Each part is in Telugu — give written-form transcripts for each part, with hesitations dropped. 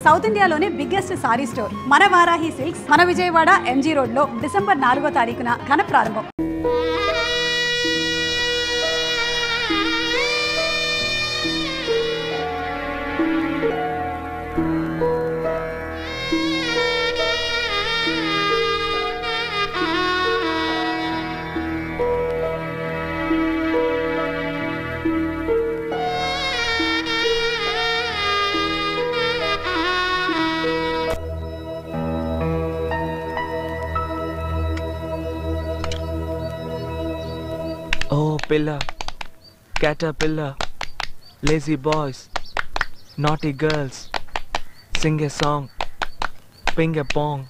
సౌత్ ఇండియాలోనే బిగ్గెస్ట్ సారీ స్టోర్ మన వారాహి సిల్క్స్ మన విజయవాడ ఎంజీ రోడ్ లో డిసెంబర్ 4వ తారీఖున ఘన ప్రారంభం. Oh, pillar, caterpillar, lazy boys, naughty girls, sing a song, ping a pong.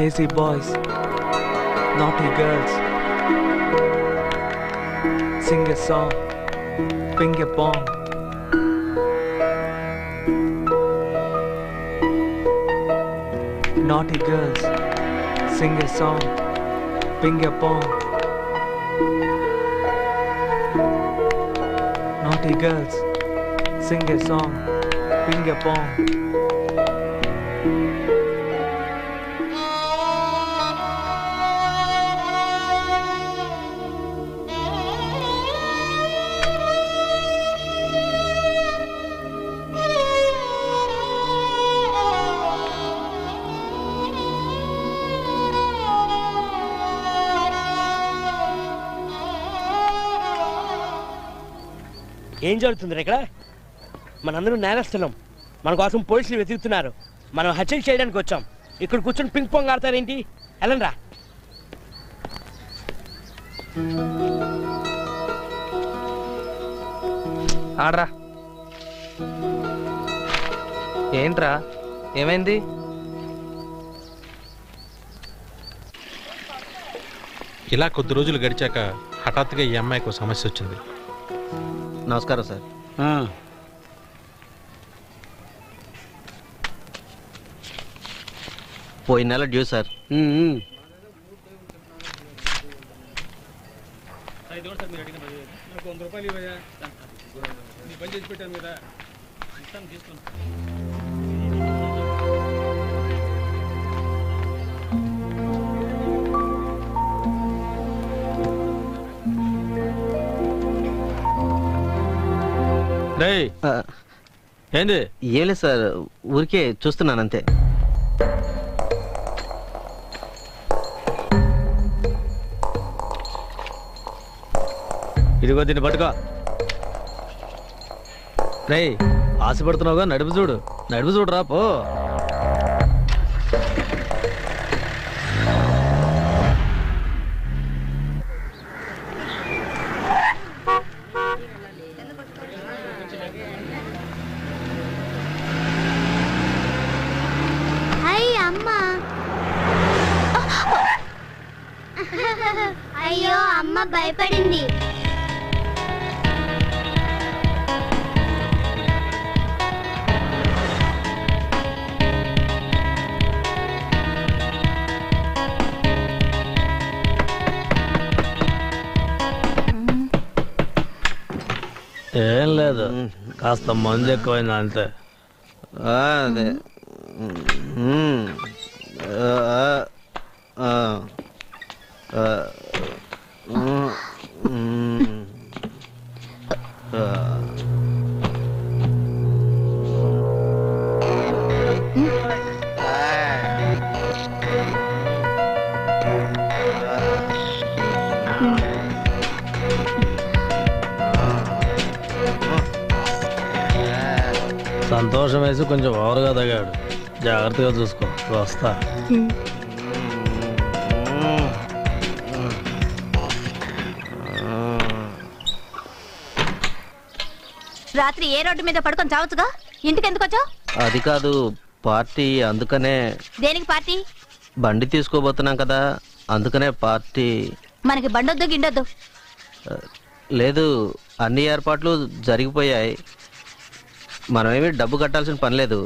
Lazy boys, naughty girls, sing a song, ping a pong. Naughty girls, sing a song, ping a pong. Naughty girls, sing a song, ping a pong. ఏం జరుగుతుంది ఇక్కడ? మనందరం నేరస్తున్నాం. మన కోసం పోలీసులు వెతుకుతున్నారు. మనం హత్యలు చేయడానికి వచ్చాం. ఇక్కడ కూర్చొని పింక్ పాంగ్ ఆడతారేంటి? వెళ్ళండ్రా. ఆడరా. ఏంట్రా, ఏమైంది? ఇలా కొద్ది రోజులు గడిచాక హఠాత్తుగా ఈ అమ్మాయికి సమస్య వచ్చింది. నమస్కారం సార్. పోయిన నెల డ్యూ సార్. ఏంది? ఏం లేదు సార్, ఊరికే చూస్తున్నాను అంతే. ఇదిగో దీన్ని పట్టుకో. రే, ఆశపడుతున్నావుగా, నడుపు చూడురా పో. అయ్యో, అమ్మ భయపడింది. ఏం లేదు, కాస్త మందు ఎక్కువైంది అంతే. అదే సంతోషం వేసి కొంచెం ఓవర్గా తగాడు. జాగ్రత్తగా చూసుకో. వస్తా. రాత్రి ఏ రోడ్డు మీద పడుకొని చావచ్చుగా, ఇంటికి ఎందుకు వచ్చావు? అది కాదు, పార్టీ అందుకనే. దేనికి పార్టీ? బండి తీసుకోబోతున్నాం కదా, అందుకనే పార్టీ. మనకి బండొద్దు గిండొద్దు. లేదు, అన్ని ఏర్పాట్లు జరిగిపోయాయి. మనమేమి డబ్బు కట్టాల్సిన పని లేదు.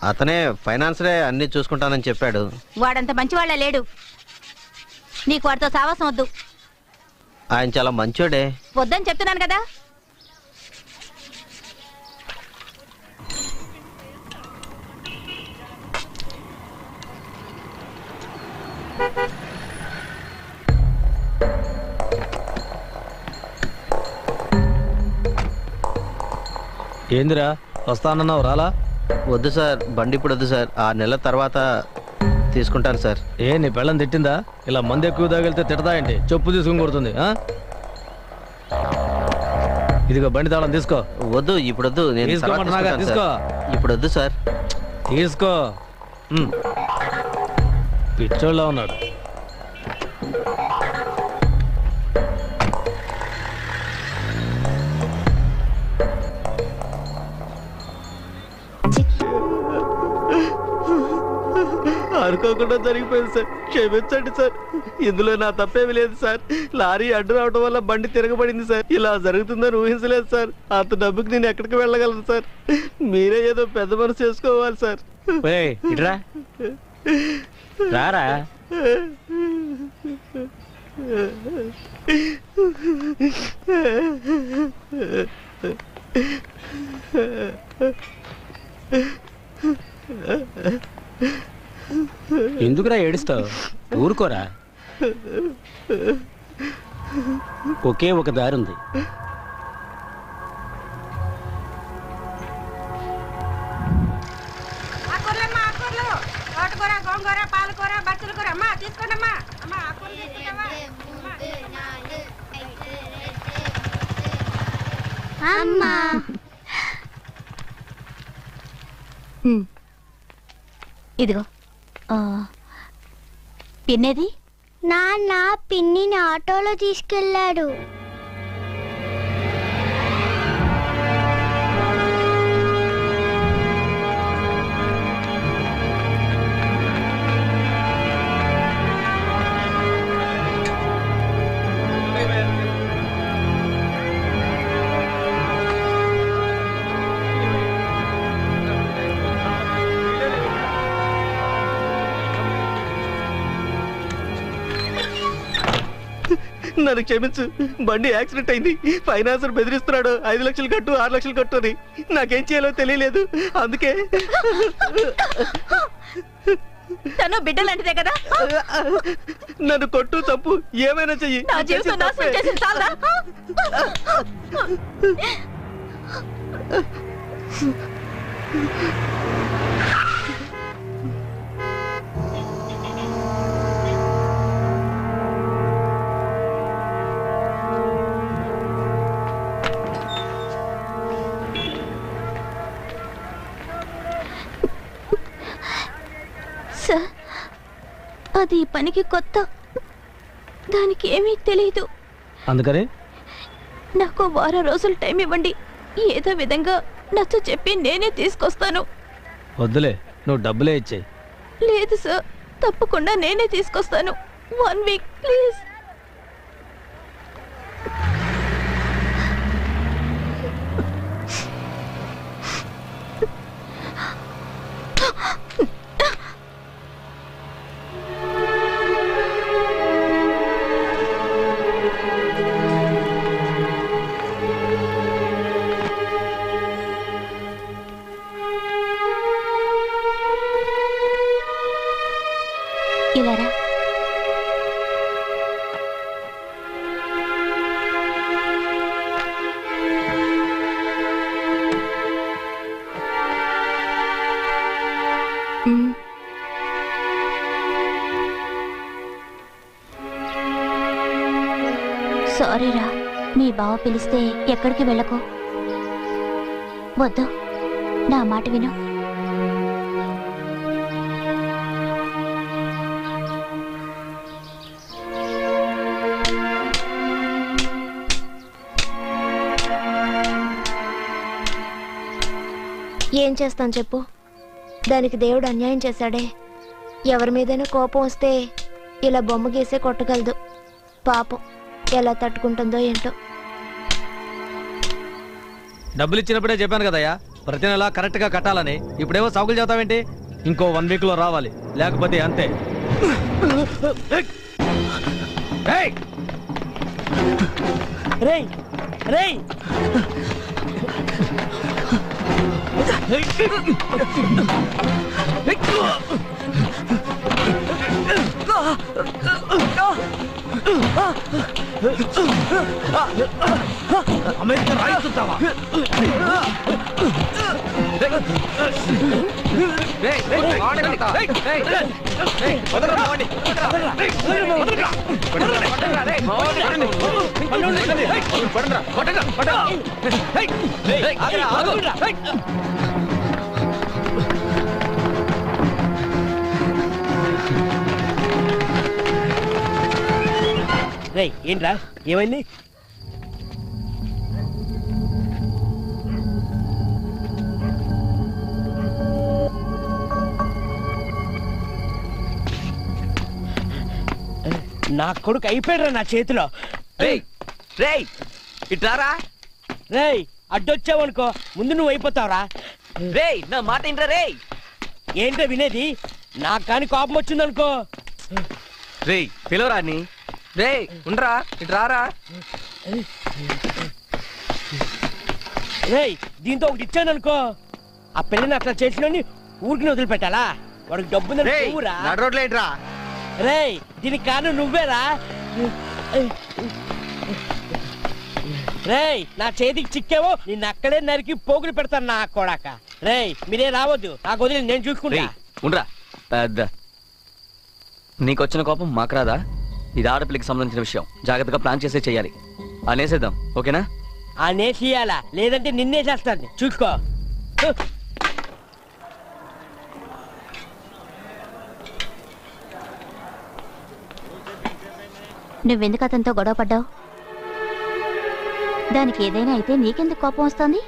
అతనే ఫైనాన్సరే అన్ని చూసుకుంటానని చెప్పాడు. వాడంత మంచివాళ్ళ లేడు. నీకు వాడితో సావాసం వద్దు. ఆయన చాలా మంచోడే. వద్దని చెప్తున్నాను కదా. ఏందిరా వస్తానన్నావు రాలా? వద్దు సార్, బండి ఇప్పుడు వద్దు సార్, 6 నెలల తర్వాత తీసుకుంటాను సార్. నీ పెళ్ళం తిట్టిందా? ఇలా మంది ఎక్కువ తాగిలితే తిడతా ఏంటి? చెప్పు తీసుకుని కొడుతుంది. ఇదిగో బండి తాళం తీసుకో. వద్దు, ఇప్పుడు వద్దు, నేను తీసుకోమంటున్నాగా, తీసుకో. ఇప్పుడు వద్దు సార్. తీసుకో. పిచ్చోళ్ళ ఉన్నాడు. అనుకోకుండా జరిగిపోయింది సార్, క్షమించండి సార్. ఇందులో నా తప్పేమి లేదు సార్. లారీ అడ్డు రావడం వల్ల బండి తిరగబడింది సార్. ఇలా జరుగుతుందని ఊహించలేదు సార్. అంత డబ్బుకి నేను ఎక్కడికి వెళ్ళగలను సార్? మీరే ఏదో పెద్ద మనసు చేసుకోవాలి సార్. ఇట్రా రారా. ఎందుకురా ఏడుస్తావు? ఊరుకోరా. ఒకే ఒక దారి ఉంది. అమ్మా ఇదిగో పిన్నేది? నాన్న పిన్నిని ఆటోలో తీసుకెళ్ళాడు. నన్ను క్షమించు, బండి యాక్సిడెంట్ అయింది. ఫైనాన్సర్ బెదిరిస్తున్నాడు, 5 లక్షలు కట్టు, 6 లక్షలు కట్టు అని. నాకేం చేయాలో తెలియలేదు, అందుకే. తను బిడ్డలాంటిదే కదా. నన్ను కొట్టు, తప్పు ఏమైనా చెయ్యి. నా జీవితం నాశనం చేసిన చాలదా? సార్, అది ఈ పనికి కొత్త, దానికి ఏమీ తెలియదు. అందుకని నాకు 1 వారం రోజులు టైం ఇవ్వండి. ఏదో విధంగా నచ్చ చెప్పి నేనే తీసుకొస్తాను. వద్దులే, నువ్వు డబ్బులే ఇచ్చేయి. లేదు సార్, తప్పకుండా నేనే తీసుకొస్తాను. 1 వీక్ ప్లీజ్. ఇలా రా. సారీరా, మీ బావ పిలిస్తే ఎక్కడికి వెళ్ళకు. వద్దు, నా మాట విను. ఏం చేస్తాను చెప్పు? దానికి దేవుడు అన్యాయం చేశాడే. ఎవరి మీదైనా కోపం వస్తే ఇలా బొమ్మ గీసే కొట్టగలదు. పాపం ఎలా తట్టుకుంటుందో ఏంటో. డబ్బులు ఇచ్చినప్పుడే చెప్పాను కదయ్యా, ప్రతి నెల కరెక్ట్గా కట్టాలని. ఇప్పుడేమో సాకులు చెబుతావేంటి? ఇంకో 1 వీక్లో రావాలి, లేకపోతే అంతే. రేయ్ రేయ్ రేయ్ అమెరికా రాయిస్తావా? రేయ్ ఏంట్రా ఏమైంది? నా కొడుకు అయిపోయాడు నా చేతిలో. రేయ్ ఇట్లారా. రేయ్ అడ్డొచ్చావనుకో ముందు నువ్వు అయిపోతావురా. రేయ్ నా మాట ఏంట్రా? రేయ్ ఏంటో వినేది? నాకు కానీ కోపం వచ్చిందనుకో. రేయ్ పిలవరాని. రేయ్ ఉండరా ఇట్లారా. రేయ్ దీంతో ఒకటి ఇచ్చాను అనుకో, ఆ పిల్లని అట్లా చేసినోని ఊరికి వదిలిపెట్టాలా? వాడికి డబ్బు రోడ్లు ఏంట్రా? రేయ్ దీనికి కారణం నువ్వేరా. రేయ్ నా చేతికి చిక్కేవో నిన్ను అక్కడే నరికి పోగులు పెడతాను నా కొడాక. రేయ్ మీరే రావద్దు, నాకు వదిలి నేను చూసుకుంటా. ఉండరా పెద్ద. నీకొచ్చిన కోపం మాకు రాదా? ఇది ఆడపిల్లకి సంబంధించిన విషయం, జాగ్రత్తగా ప్లాన్ చేసే చెయ్యాలి. అనేసేద్దాం ఓకేనా? అనేసియాలా లేదంటే నిన్నే చేస్తాను చూసుకో. నువ్వెందుకు అతనితో గొడవ పడ్డావు? దానికి ఏదైనా అయితే నీకెందుకు కోపం వస్తుంది?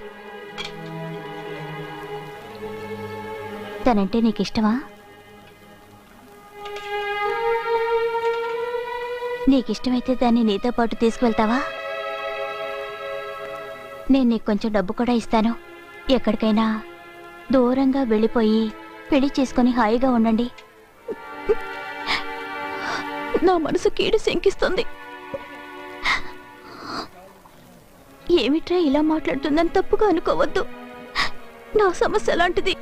తనంటే నీకు ఇష్టమా? నీకిష్టమైతే దాన్ని నీతో పాటు తీసుకువెళ్తావా? నేను నీకు కొంచెం డబ్బు కూడా ఇస్తాను. ఎక్కడికైనా దూరంగా వెళ్ళిపోయి పెళ్లి చేసుకొని హాయిగా ఉండండి. నా మనసు కీడు శంకిస్తుంది. ఏమిట్రా ఇలా మాట్లాడుతుందని తప్పుగా అనుకోవద్దు. నా సమస్య అలాంటిది.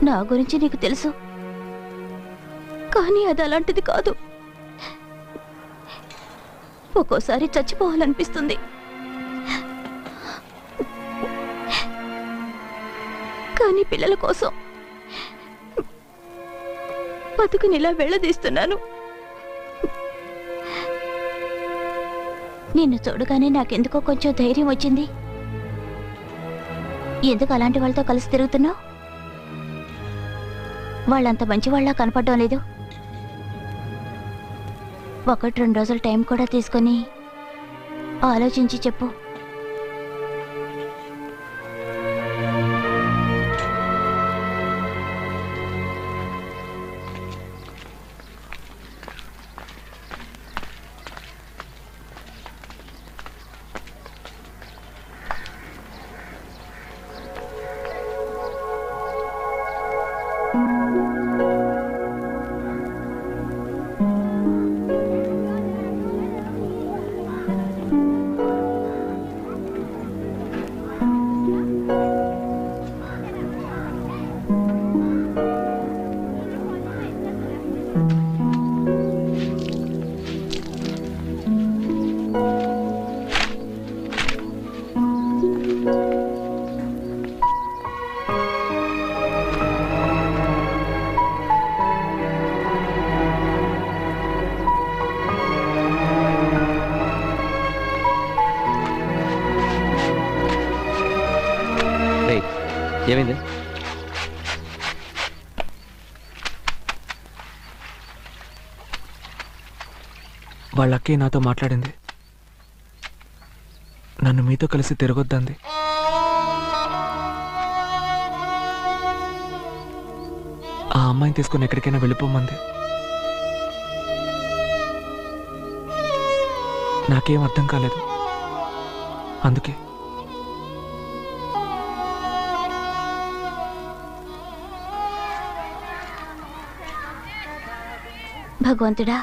నా గురించి నీకు తెలుసు, కానీ అది అలాంటిది కాదు. ఒక్కోసారి చచ్చిపోవాలనిపిస్తుంది. కానీ పిల్లల కోసం బతుకునిలా వెళ్ళదీస్తున్నాను. నిన్ను చూడగానే నాకెందుకో కొంచెం ధైర్యం వచ్చింది. ఎందుకు అలాంటి వాళ్ళతో కలిసి తిరుగుతున్నావు? వాళ్ళంత మంచివాళ్ళ కనపడడం లేదు. 1-2 రోజులు టైం కూడా తీసుకొని ఆలోచించి చెప్పు. ఏమైంది? వాళ్ళ అక్కే నాతో మాట్లాడింది. నన్ను మీతో కలిసి తిరగొద్దంది. ఆ అమ్మాయిని తీసుకుని ఎక్కడికైనా వెళ్ళిపోమంది. నాకేం అర్థం కాలేదు. అందుకే భగవంతుడా,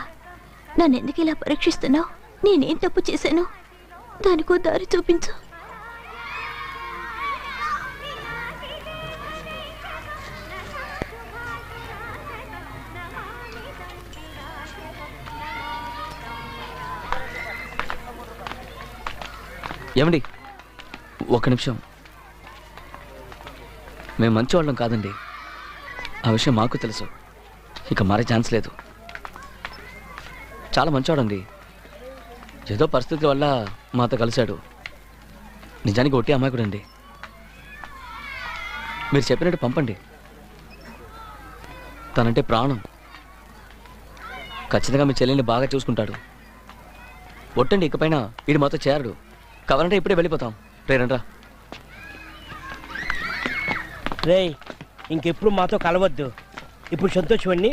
నన్నెందుకు ఇలా పరీక్షిస్తున్నావు? నేనేం తప్పు చేశాను? దానికో దారి చూపించు. ఏమండి, ఒక్క నిమిషం. మేము మంచివాళ్ళం కాదండి, ఆ విషయం మాకు తెలుసు. ఇక మారే ఛాన్స్ లేదు. చాలా మంచివాడండి, ఏదో పరిస్థితి వల్ల మాతో కలిశాడు. నిజానికి ఒట్టి అమాయకుడండి. మీరు చెప్పినట్టు పంపండి. తనంటే ప్రాణం. ఖచ్చితంగా మీ చెల్లెల్ని బాగా చూసుకుంటాడు. ఒట్టండి, ఇకపైన వీడు మాతో చేరడు. కావాలంటే ఇప్పుడే వెళ్ళిపోతాం. రేరండ్రా. రేయ్, ఇంకెప్పుడు మాతో కలవద్దు. ఇప్పుడు సంతోషం అండి.